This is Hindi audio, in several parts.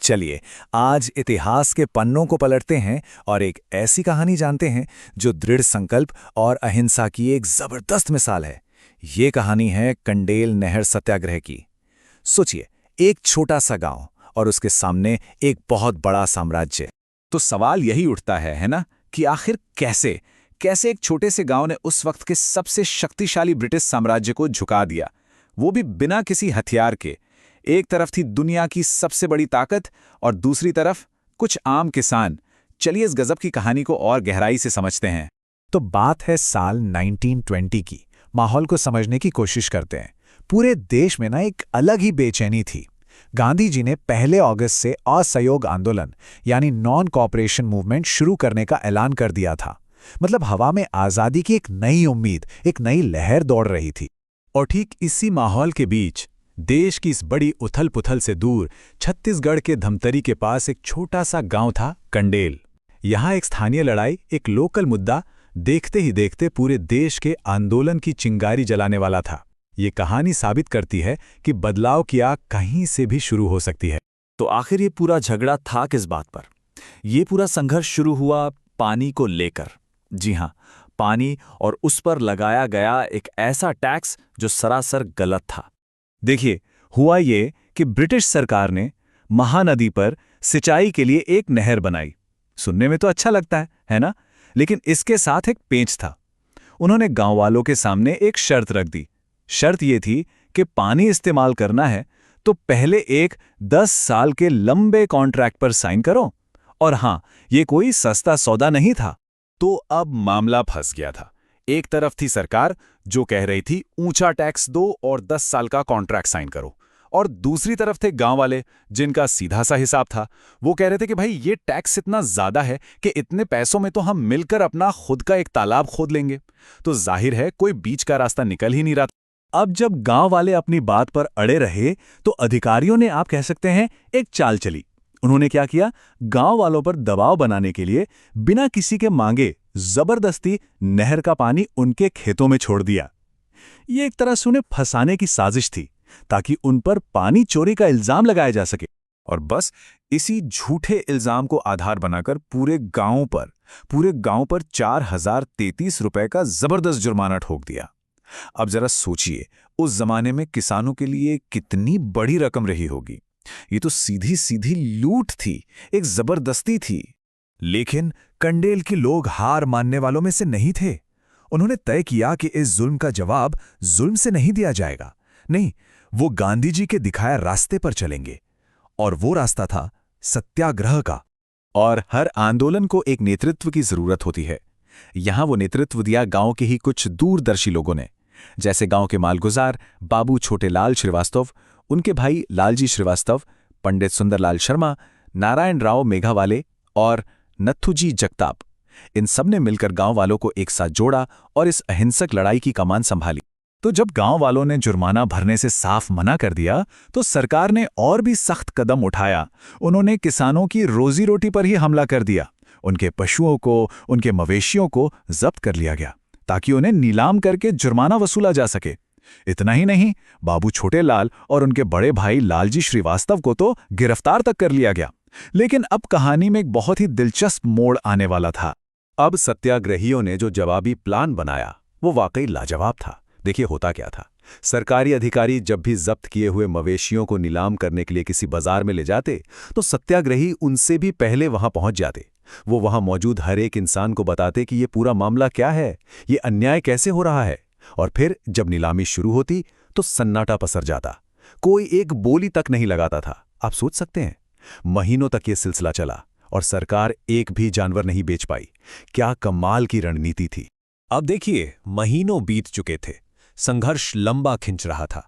चलिए, आज इतिहास के पन्नों को पलटते हैं और एक ऐसी कहानी जानते हैं जो दृढ़ संकल्प और अहिंसा की एक जबरदस्त मिसाल है। ये कहानी है कंडेल नहर सत्याग्रह की। सोचिए, एक छोटा सा गांव और उसके सामने एक बहुत बड़ा साम्राज्य। तो सवाल यही उठता है ना, कि आखिर कैसे कैसे एक छोटे से गांव ने उस वक्त के सबसे शक्तिशाली ब्रिटिश साम्राज्य को झुका दिया, वो भी बिना किसी हथियार के। एक तरफ थी दुनिया की सबसे बड़ी ताकत और दूसरी तरफ कुछ आम किसान। चलिए इस गजब की कहानी को और गहराई से समझते हैं। तो बात है साल 1920 की। माहौल को समझने की कोशिश करते हैं। पूरे देश में ना एक अलग ही बेचैनी थी। गांधी जी ने 1 अगस्त से असहयोग आंदोलन यानी नॉन कॉपरेशन मूवमेंट शुरू करने का ऐलान कर दिया था। मतलब हवा में आज़ादी की एक नई उम्मीद, एक नई लहर दौड़ रही थी। और ठीक इसी माहौल के बीच देश की इस बड़ी उथल-पुथल से दूर छत्तीसगढ़ के धमतरी के पास एक छोटा सा गांव था, कंडेल। यहाँ एक स्थानीय लड़ाई, एक लोकल मुद्दा देखते ही देखते पूरे देश के आंदोलन की चिंगारी जलाने वाला था। ये कहानी साबित करती है कि बदलाव की आग कहीं से भी शुरू हो सकती है। तो आखिर ये पूरा झगड़ा था किस बात पर? ये पूरा संघर्ष शुरू हुआ पानी को लेकर। जी हाँ, पानी और उस पर लगाया गया एक ऐसा टैक्स जो सरासर गलत था। देखिए, हुआ ये कि ब्रिटिश सरकार ने महानदी पर सिंचाई के लिए एक नहर बनाई। सुनने में तो अच्छा लगता है ना? लेकिन इसके साथ एक पेंच था। उन्होंने गांव वालों के सामने एक शर्त रख दी। शर्त ये थी कि पानी इस्तेमाल करना है तो पहले एक 10 साल के लंबे कॉन्ट्रैक्ट पर साइन करो। और हां, ये कोई सस्ता सौदा नहीं था। तो अब मामला फंस गया था। एक तरफ थी सरकार जो कह रही थी ऊंचा टैक्स दो और 10 साल का कॉन्ट्रैक्ट साइन करो, और दूसरी तरफ थे गांव वाले जिनका सीधा सा हिसाब था। वो कह रहे थे कि भाई ये टैक्स इतना ज्यादा है कि इतने पैसों में तो हम मिलकर अपना खुद का एक तालाब खोद लेंगे। तो जाहिर है कोई बीच का रास्ता निकल ही नहीं रहा था। अब जब गांव वाले अपनी बात पर अड़े रहे तो अधिकारियों ने, आप कह सकते हैं, एक चाल चली। उन्होंने क्या किया? गांव वालों पर दबाव बनाने के लिए बिना किसी के मांगे जबरदस्ती नहर का पानी उनके खेतों में छोड़ दिया। ये एक तरह से उन्हें फंसाने की साजिश थी ताकि उन पर पानी चोरी का इल्जाम लगाया जा सके। और बस इसी झूठे इल्जाम को आधार बनाकर पूरे गांव पर 4033 रुपए का जबरदस्त जुर्माना ठोक दिया। अब जरा सोचिए, उस जमाने में किसानों के लिए कितनी बड़ी रकम रही होगी। ये तो सीधी सीधी लूट थी, एक जबरदस्ती थी। लेकिन कंडेल के लोग हार मानने वालों में से नहीं थे। उन्होंने तय किया कि इस जुल्म का जवाब जुल्म से नहीं दिया जाएगा। नहीं, वो गांधी जी के दिखाए रास्ते पर चलेंगे। और वो रास्ता था सत्याग्रह का। और हर आंदोलन को एक नेतृत्व की जरूरत होती है। यहां वो नेतृत्व दिया गांव के ही कुछ दूरदर्शी लोगों ने, जैसे गांव के मालगुजार बाबू छोटेलाल श्रीवास्तव, उनके भाई लालजी श्रीवास्तव, पंडित सुंदरलाल शर्मा, नारायण राव मेघावाले और नथुजी जगताप। इन सब ने मिलकर गांव वालों को एक साथ जोड़ा और इस अहिंसक लड़ाई की कमान संभाली। तो जब गांव वालों ने जुर्माना भरने से साफ मना कर दिया तो सरकार ने और भी सख्त कदम उठाया। उन्होंने किसानों की रोजी रोटी पर ही हमला कर दिया। उनके पशुओं को, उनके मवेशियों को जब्त कर लिया गया ताकि उन्हें नीलाम करके जुर्माना वसूला जा सके। इतना ही नहीं, बाबू छोटेलाल और उनके बड़े भाई लालजी श्रीवास्तव को तो गिरफ्तार तक कर लिया गया। लेकिन अब कहानी में एक बहुत ही दिलचस्प मोड़ आने वाला था। अब सत्याग्रहियों ने जो जवाबी प्लान बनाया वो वाकई लाजवाब था। देखिए होता क्या था। सरकारी अधिकारी जब भी जब्त किए हुए मवेशियों को नीलाम करने के लिए किसी बाजार में ले जाते तो सत्याग्रही उनसे भी पहले वहां पहुंच जाते। वो वहां मौजूद हर एक इंसान को बताते कि ये पूरा मामला क्या है, ये अन्याय कैसे हो रहा है। और फिर जब नीलामी शुरू होती तो सन्नाटा पसर जाता। कोई एक बोली तक नहीं लगाता था। आप सोच सकते हैं, महीनों तक ये सिलसिला चला और सरकार एक भी जानवर नहीं बेच पाई। क्या कमाल की रणनीति थी। अब देखिए, महीनों बीत चुके थे, संघर्ष लंबा खिंच रहा था।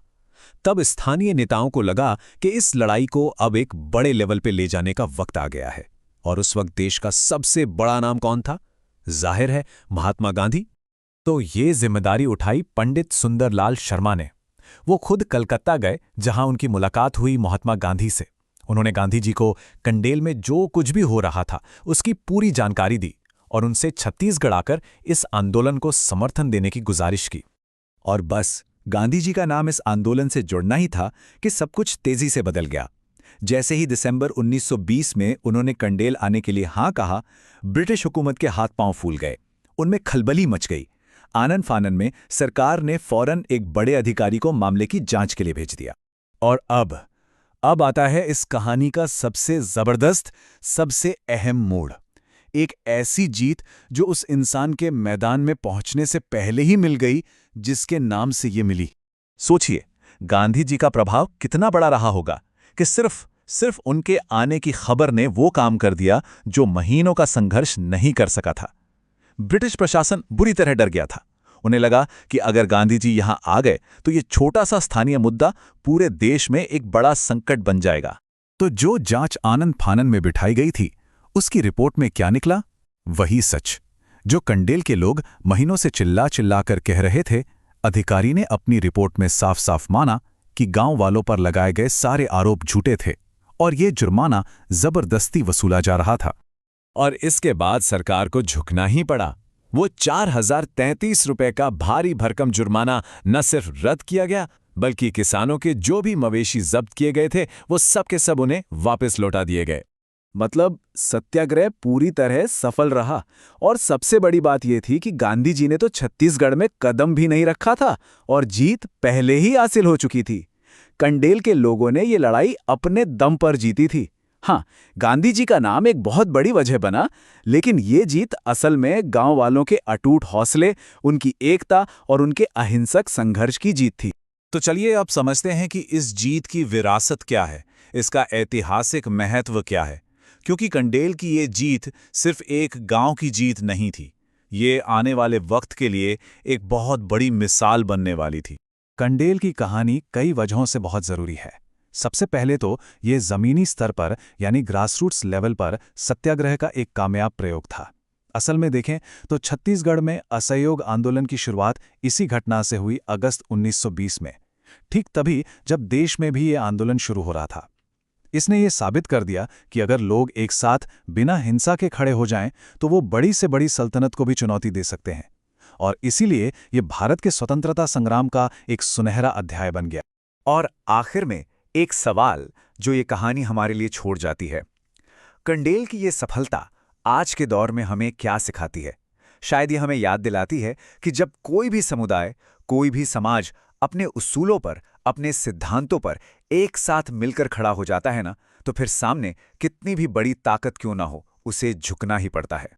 तब स्थानीय नेताओं को लगा कि इस लड़ाई को अब एक बड़े लेवल पे ले जाने का वक्त आ गया है। और उस वक्त देश का सबसे बड़ा नाम कौन था? जाहिर है, महात्मा गांधी। तो ये जिम्मेदारी उठाई पंडित सुंदरलाल शर्मा ने। वो खुद कलकत्ता गए जहां उनकी मुलाकात हुई महात्मा गांधी से। उन्होंने गांधी जी को कंडेल में जो कुछ भी हो रहा था उसकी पूरी जानकारी दी और उनसे छत्तीसगढ़ आकर इस आंदोलन को समर्थन देने की गुजारिश की। और बस गांधी जी का नाम इस आंदोलन से जुड़ना ही था कि सब कुछ तेजी से बदल गया। जैसे ही दिसंबर 1920 में उन्होंने कंडेल आने के लिए हाँ कहा, ब्रिटिश हुकूमत के हाथ पांव फूल गए। उनमें खलबली मच गई। आनन फानन में सरकार ने फौरन एक बड़े अधिकारी को मामले की जांच के लिए भेज दिया। और अब आता है इस कहानी का सबसे जबरदस्त, सबसे अहम मोड़। एक ऐसी जीत जो उस इंसान के मैदान में पहुंचने से पहले ही मिल गई जिसके नाम से ये मिली। सोचिए, गांधी जी का प्रभाव कितना बड़ा रहा होगा कि सिर्फ उनके आने की खबर ने वो काम कर दिया जो महीनों का संघर्ष नहीं कर सका था। ब्रिटिश प्रशासन बुरी तरह डर गया था। उन्हें लगा कि अगर गांधी जी यहां आ गए तो ये छोटा सा स्थानीय मुद्दा पूरे देश में एक बड़ा संकट बन जाएगा। तो जो जांच आनन फानन में बिठाई गई थी, उसकी रिपोर्ट में क्या निकला? वही सच जो कंडेल के लोग महीनों से चिल्ला कर कह रहे थे। अधिकारी ने अपनी रिपोर्ट में साफ साफ माना कि गांव वालों पर लगाए गए सारे आरोप झूठे थे और ये जुर्माना जबरदस्ती वसूला जा रहा था। और इसके बाद सरकार को झुकना ही पड़ा। वो 4033 रुपए का भारी भरकम जुर्माना न सिर्फ रद्द किया गया, बल्कि किसानों के जो भी मवेशी जब्त किए गए थे वो सब के सब उन्हें वापस लौटा दिए गए। मतलब सत्याग्रह पूरी तरह सफल रहा। और सबसे बड़ी बात यह थी कि गांधी जी ने तो छत्तीसगढ़ में कदम भी नहीं रखा था और जीत पहले ही हासिल हो चुकी थी। कंडेल के लोगों ने ये लड़ाई अपने दम पर जीती थी। हाँ, गांधी जी का नाम एक बहुत बड़ी वजह बना, लेकिन ये जीत असल में गांव वालों के अटूट हौसले, उनकी एकता और उनके अहिंसक संघर्ष की जीत थी। तो चलिए अब समझते हैं कि इस जीत की विरासत क्या है, इसका ऐतिहासिक महत्व क्या है। क्योंकि कंडेल की ये जीत सिर्फ एक गांव की जीत नहीं थी, ये आने वाले वक्त के लिए एक बहुत बड़ी मिसाल बनने वाली थी। कंडेल की कहानी कई वजहों से बहुत जरूरी है। सबसे पहले तो ये जमीनी स्तर पर यानी ग्रासरूट्स लेवल पर सत्याग्रह का एक कामयाब प्रयोग था। असल में देखें तो छत्तीसगढ़ में असहयोग आंदोलन की शुरुआत इसी घटना से हुई अगस्त 1920 में, ठीक तभी जब देश में भी ये आंदोलन शुरू हो रहा था। इसने ये साबित कर दिया कि अगर लोग एक साथ बिना हिंसा के खड़े हो जाएं तो वो बड़ी से बड़ी सल्तनत को भी चुनौती दे सकते हैं। और इसीलिए ये भारत के स्वतंत्रता संग्राम का एक सुनहरा अध्याय बन गया। और आखिर में एक सवाल जो ये कहानी हमारे लिए छोड़ जाती है, कंडेल की ये सफलता आज के दौर में हमें क्या सिखाती है? शायद ये हमें याद दिलाती है कि जब कोई भी समुदाय, कोई भी समाज अपने उसूलों पर, अपने सिद्धांतों पर एक साथ मिलकर खड़ा हो जाता है ना, तो फिर सामने कितनी भी बड़ी ताकत क्यों ना हो, उसे झुकना ही पड़ता है।